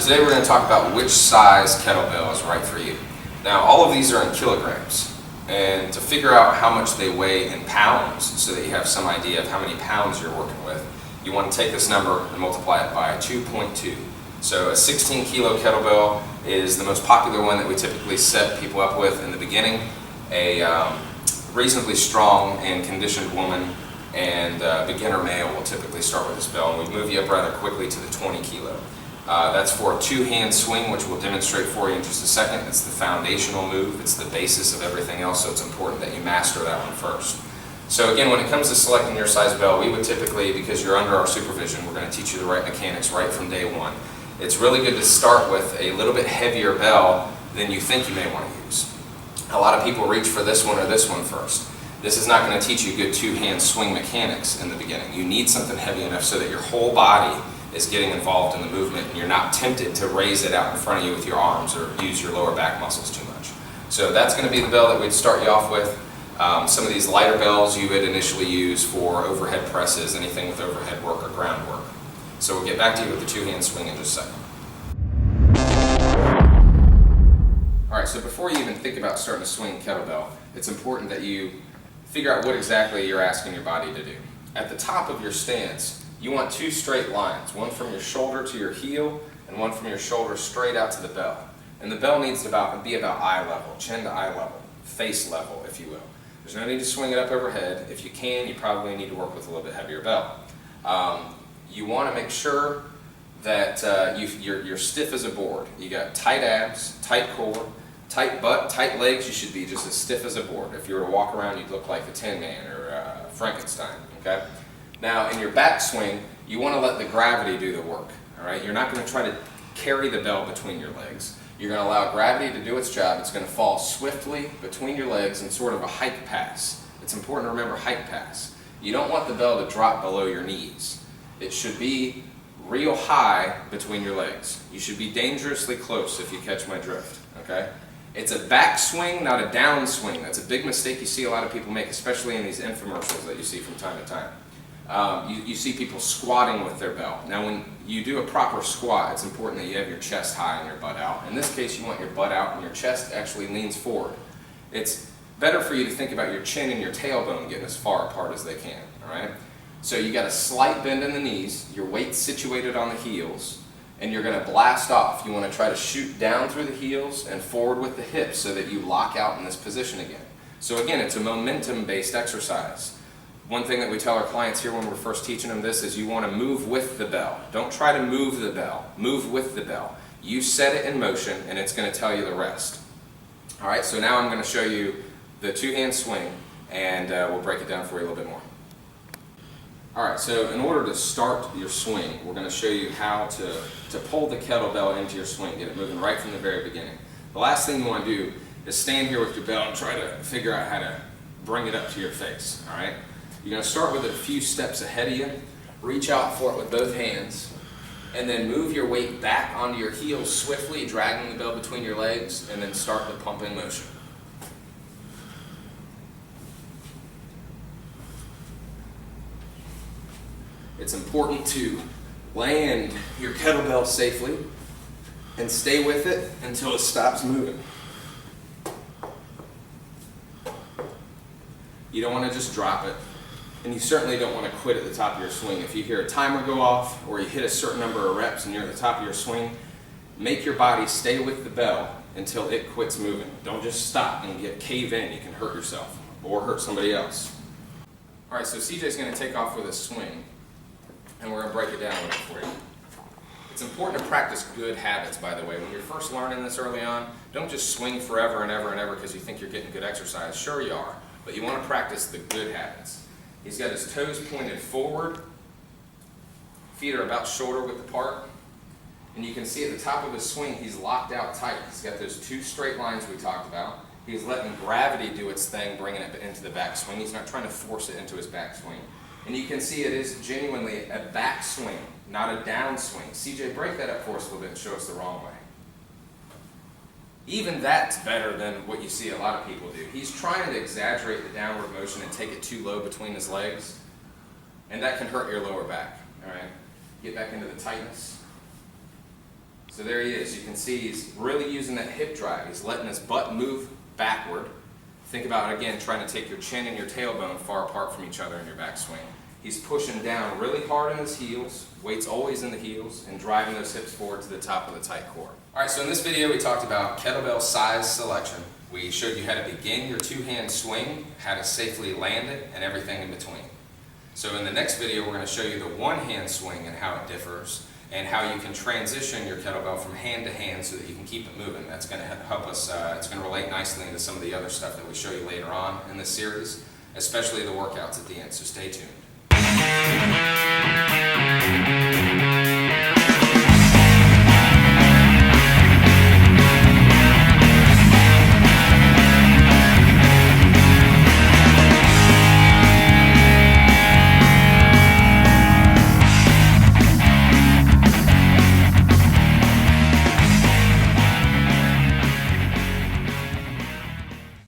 So today we're going to talk about which size kettlebell is right for you. Now all of these are in kilograms, and to figure out how much they weigh in pounds so that you have some idea of how many pounds you're working with, you want to take this number and multiply it by 2.2. So a 16 kilo kettlebell is the most popular one that we typically set people up with in the beginning. A reasonably strong and conditioned woman and beginner male will typically start with this bell, and we move you up rather quickly to the 20 kilo. That's for a two-hand swing, which we'll demonstrate for you in just a second. It's the foundational move. It's the basis of everything else, so it's important that you master that one first. So again, when it comes to selecting your size bell, we would typically, because you're under our supervision, we're going to teach you the right mechanics right from day one. It's really good to start with a little bit heavier bell than you think you may want to use. A lot of people reach for this one or this one first. This is not going to teach you good two-hand swing mechanics in the beginning. You need something heavy enough so that your whole body is getting involved in the movement and you're not tempted to raise it out in front of you with your arms or use your lower back muscles too much. So that's going to be the bell that we'd start you off with. Some of these lighter bells you would initially use for overhead presses, anything with overhead work or ground work. So we'll get back to you with the two-hand swing in just a second. Alright, so before you even think about starting to swing kettlebell, it's important that you figure out what exactly you're asking your body to do. At the top of your stance, you want two straight lines, one from your shoulder to your heel and one from your shoulder straight out to the bell. And the bell needs to be about eye level, chin to eye level, face level, if you will. There's no need to swing it up overhead. If you can, you probably need to work with a little bit heavier bell. You want to make sure that you're stiff as a board. You got tight abs, tight core, tight butt, tight legs. You should be just as stiff as a board. If you were to walk around, you'd look like the Tin Man or Frankenstein. Okay. Now, in your back swing, you want to let the gravity do the work. All right. You're not going to try to carry the bell between your legs. You're going to allow gravity to do its job. It's going to fall swiftly between your legs in sort of a hike pass. It's important to remember hike pass. You don't want the bell to drop below your knees. It should be real high between your legs. You should be dangerously close, if you catch my drift. Okay. It's a back swing, not a down swing. That's a big mistake you see a lot of people make, especially in these infomercials that you see from time to time. You see people squatting with their bell. Now when you do a proper squat, it's important that you have your chest high and your butt out. In this case, you want your butt out and your chest actually leans forward. It's better for you to think about your chin and your tailbone getting as far apart as they can. All right? So you got a slight bend in the knees, your weight's situated on the heels, and you're going to blast off. You want to try to shoot down through the heels and forward with the hips so that you lock out in this position again. So again, it's a momentum-based exercise. One thing that we tell our clients here when we're first teaching them this is you want to move with the bell. Don't try to move the bell. Move with the bell. You set it in motion and it's going to tell you the rest. Alright, so now I'm going to show you the two-hand swing and we'll break it down for you a little bit more. Alright, so in order to start your swing, we're going to show you how to pull the kettlebell into your swing, get it moving right from the very beginning. The last thing you want to do is stand here with your bell and try to figure out how to bring it up to your face. Alright? You're going to start with it a few steps ahead of you, reach out for it with both hands, and then move your weight back onto your heels swiftly, dragging the bell between your legs, and then start the pumping motion. It's important to land your kettlebell safely and stay with it until it stops moving. You don't want to just drop it. And you certainly don't want to quit at the top of your swing. If you hear a timer go off or you hit a certain number of reps and you're at the top of your swing, make your body stay with the bell until it quits moving. Don't just stop and cave in. You can hurt yourself or hurt somebody else. Alright, so CJ's going to take off with a swing and we're going to break it down with it for you. It's important to practice good habits, by the way. When you're first learning this early on, don't just swing forever and ever and ever because you think you're getting good exercise. Sure you are, but you want to practice the good habits. He's got his toes pointed forward, feet are about shoulder width apart, and you can see at the top of his swing he's locked out tight. He's got those two straight lines we talked about. He's letting gravity do its thing, bringing it into the back swing. He's not trying to force it into his back swing. And you can see it is genuinely a back swing, not a down swing. CJ, break that up for us a little bit and show us the wrong way. Even that's better than what you see a lot of people do. He's trying to exaggerate the downward motion and take it too low between his legs, and that can hurt your lower back. All right, get back into the tightness. So there he is. You can see he's really using that hip drive. He's letting his butt move backward. Think about, again, trying to take your chin and your tailbone far apart from each other in your backswing. He's pushing down really hard in his heels, weight's always in the heels, and driving those hips forward to the top of the tight core. Alright, so in this video we talked about kettlebell size selection. We showed you how to begin your two-hand swing, how to safely land it, and everything in between. So in the next video we're going to show you the one-hand swing and how it differs, and how you can transition your kettlebell from hand to hand so that you can keep it moving. That's going to help us, it's going to relate nicely into some of the other stuff that we show you later on in this series, especially the workouts at the end, so stay tuned.